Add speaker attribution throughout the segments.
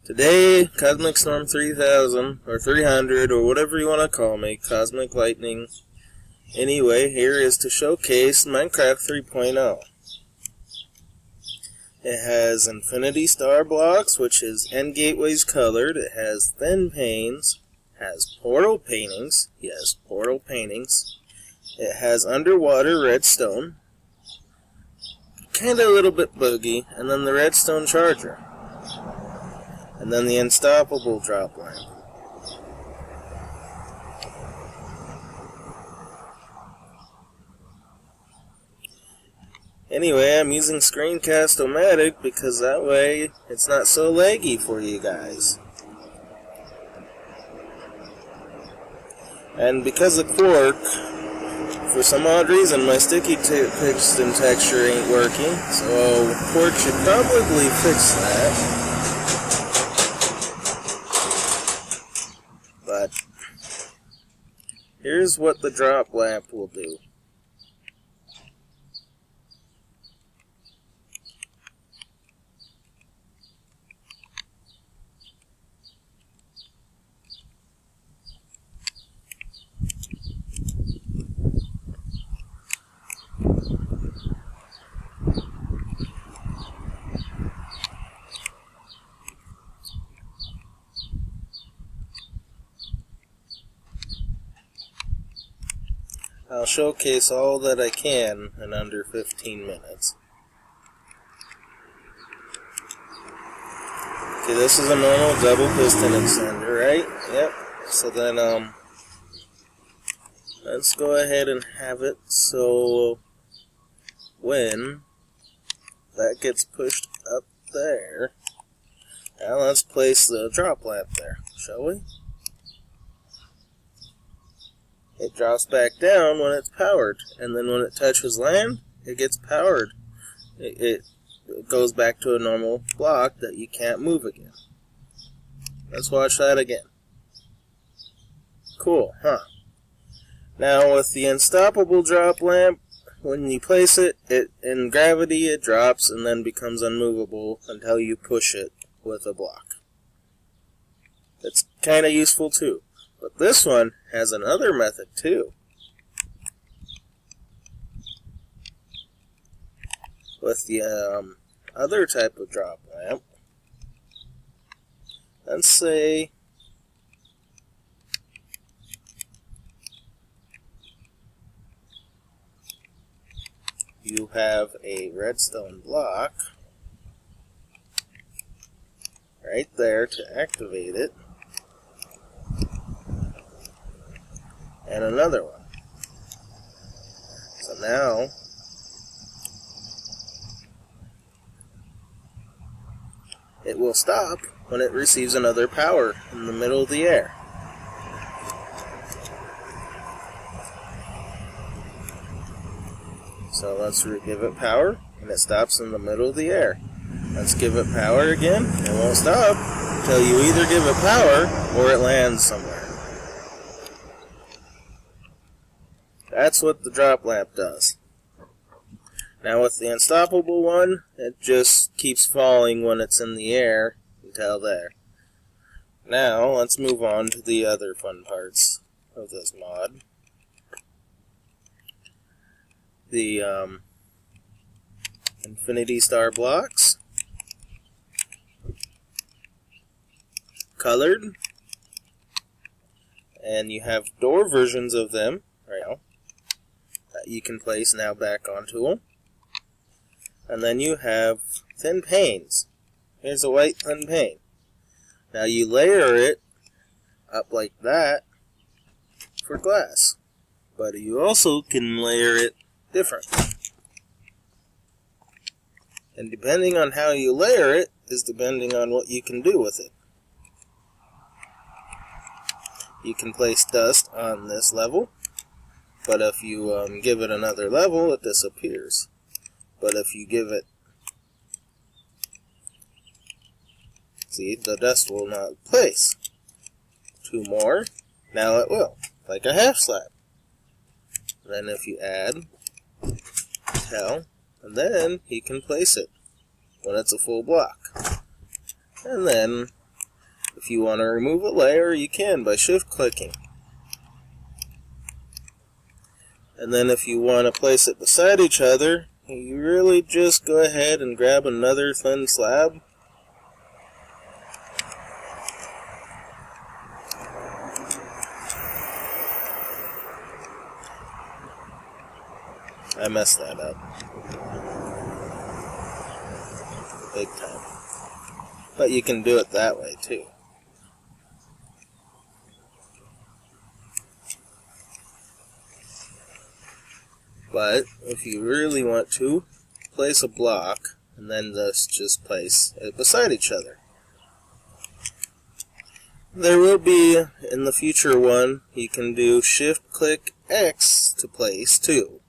Speaker 1: Today, Cosmic Storm 3000, or 300, or whatever you want to call me, Cosmic Lightning. Anyway, here is to showcase Minecraft 3.0. It has infinity star blocks, which is end gateways colored. It has thin panes, has portal paintings, yes, portal paintings. It has underwater redstone, kinda a little bit buggy, and then the redstone charger. And then the unstoppable drop lamp. Anyway, I'm using Screencast-O-Matic because that way it's not so laggy for you guys. And because of Quark, for some odd reason my sticky piston texture ain't working, so Quark should probably fix that. But here's what the drop lamp will do. I'll showcase all that I can in under 15 minutes. Okay, this is a normal double piston extender, right? Yep. So then, let's go ahead and have it so when that gets pushed up there, now let's place the drop lamp there, shall we? It drops back down when it's powered, and then when it touches land, it gets powered. It goes back to a normal block that you can't move again. Let's watch that again. Cool, huh? Now with the unstoppable drop lamp, when you place it, in gravity it drops and then becomes unmovable until you push it with a block. It's kind of useful too. But this one has another method too. With the other type of drop lamp, let's say you have a redstone block right there to activate it, and another one. So now it will stop when it receives another power in the middle of the air. So let's give it power, and it stops in the middle of the air. Let's give it power again, it won't stop until you either give it power or it lands somewhere. That's what the drop lamp does. Now with the unstoppable one, it just keeps falling when it's in the air until there. Now let's move on to the other fun parts of this mod. The infinity star blocks, colored, and you have door versions of them right now that you can place now back onto them. And then you have thin panes. Here's a white thin pane. Now you layer it up like that for glass, but you also can layer it different. And depending on how you layer it is depending on what you can do with it. You can place dust on this level, but if you give it another level, it disappears. But if you give it, see, the dust will not place. Two more, now it will, like a half slab. Then if you add tell, and then he can place it when it's a full block. And then If you want to remove a layer, you can by shift clicking. And then if you want to place it beside each other, you really just go ahead and grab another thin slab. I messed that up. Big time. But you can do it that way too. But if you really want to, place a block and then just place it beside each other. There will be, in the future one, you can do shift click X to place too.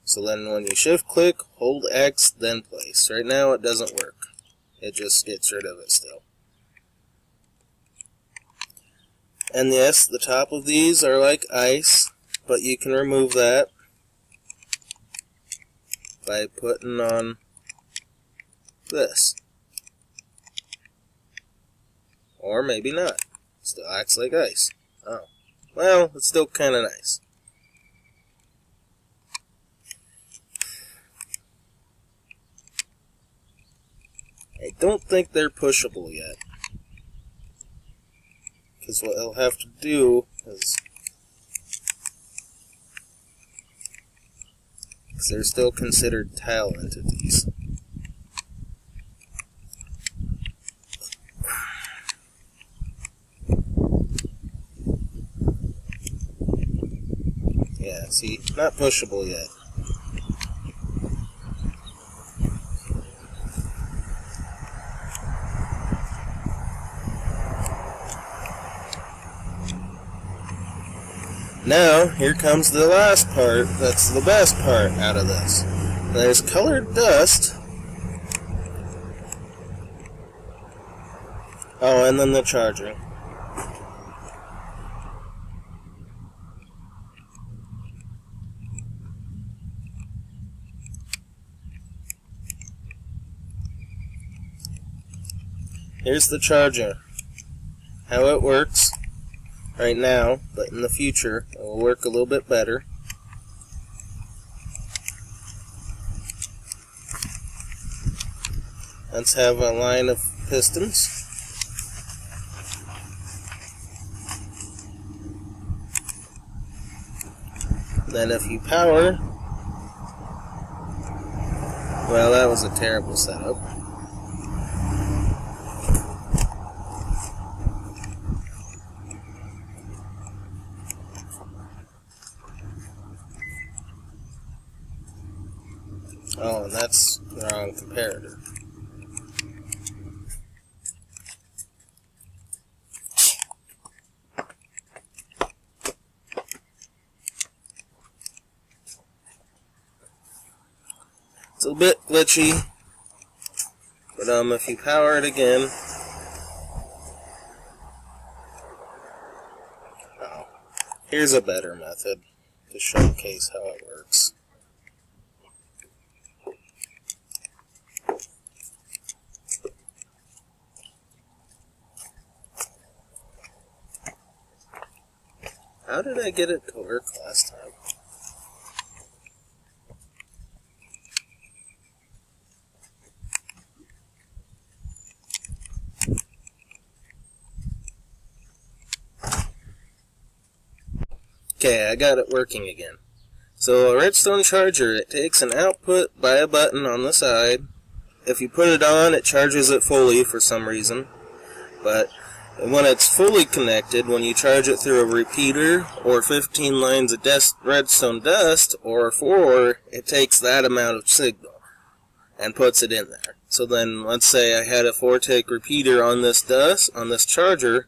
Speaker 1: So then when you shift click, hold X, then place. Right now it doesn't work. It just gets rid of it still. And yes, the top of these are like ice, but you can remove that by putting on this. Or maybe not. Still acts like ice. Oh. Well, it's still kind of nice. I don't think they're pushable yet. Because what I'll have to do is... because they're still considered tile entities. Yeah, see, not pushable yet. Now, here comes the last part. That's the best part out of this. There's colored dust. Oh, and then the charger. Here's the charger. How it works right now, but in the future it will work a little bit better. Let's have a line of pistons. Then if you power, well, that was a terrible setup. Oh, and that's the wrong comparator. It's a bit glitchy, but if you power it again, oh, here's a better method to showcase how it works. How did I get it to work last time? Okay, I got it working again. So a redstone charger, it takes an output by a button on the side. If you put it on, it charges it fully for some reason. But when it's fully connected, when you charge it through a repeater or 15 lines of redstone dust or 4, it takes that amount of signal and puts it in there. So then, let's say I had a 4-tick repeater on this charger,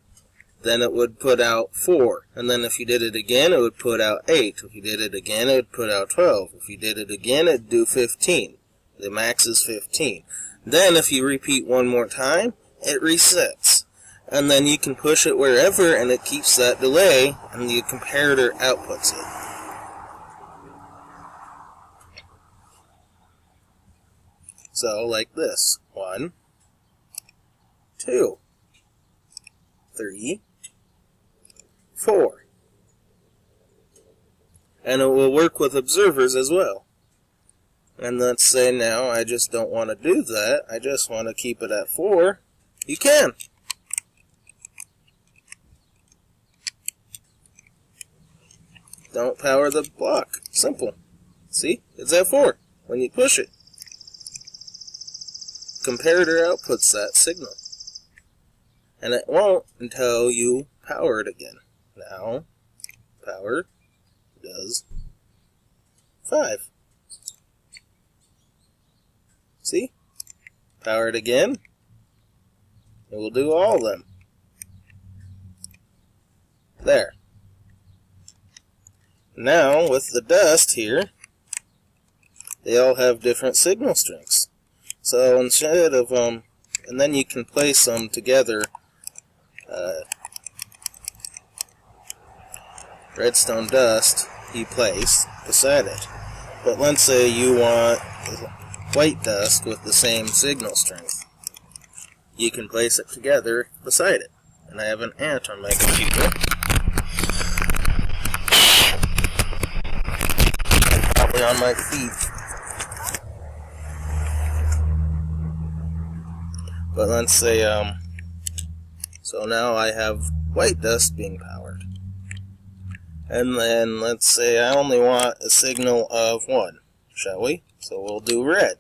Speaker 1: then it would put out 4. And then if you did it again, it would put out 8. If you did it again, it would put out 12. If you did it again, it'd do 15. The max is 15. Then if you repeat one more time, it resets. And then you can push it wherever, and it keeps that delay, and the comparator outputs it. So, like this. 1, 2, 3, 4. And it will work with observers as well. And let's say now I just don't want to do that. I just want to keep it at 4. You can. Don't power the block. Simple. See? It's at 4 when you push it. Comparator outputs that signal. And it won't until you power it again. Now, power does 5. See? Power it again. It will do all of them. There. Now, with the dust here, they all have different signal strengths. So instead of, and then you can place them together, redstone dust you place beside it. But let's say you want white dust with the same signal strength. You can place it together beside it. And I have an ant on my computer. Probably on my feet. But let's say, so now I have white dust being powered. And then let's say I only want a signal of 1, shall we? So we'll do red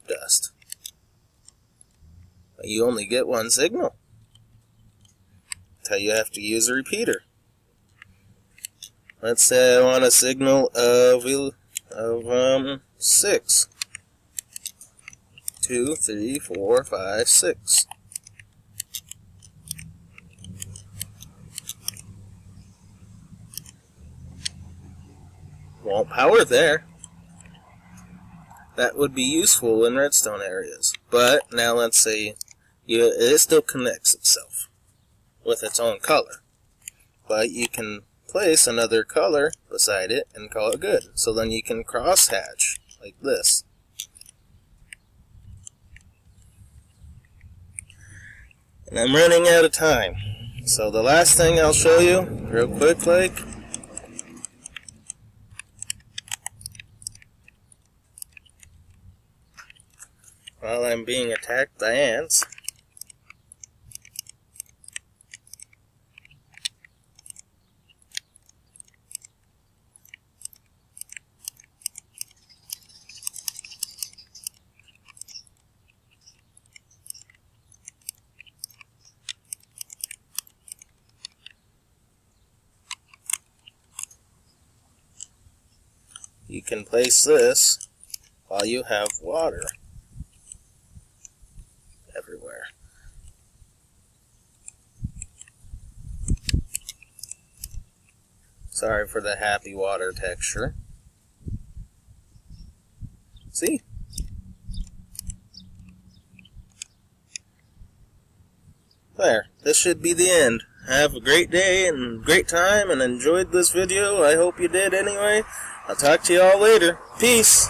Speaker 1: dust. But you only get 1 signal. So you have to use a repeater. Let's say I want a signal of 6. 2, 3, 4, 5, 6. Won't power there. That would be useful in redstone areas. But now let's say it still connects itself with its own color. But you can place another color beside it and call it good. So then you can cross-hatch like this. And I'm running out of time. So the last thing I'll show you, real quick like, while I'm being attacked by ants, you can place this while you have water everywhere. Sorry for the happy water texture. See? There. This should be the end. Have a great day and great time and enjoyed this video. I hope you did anyway. I'll talk to you all later. Peace!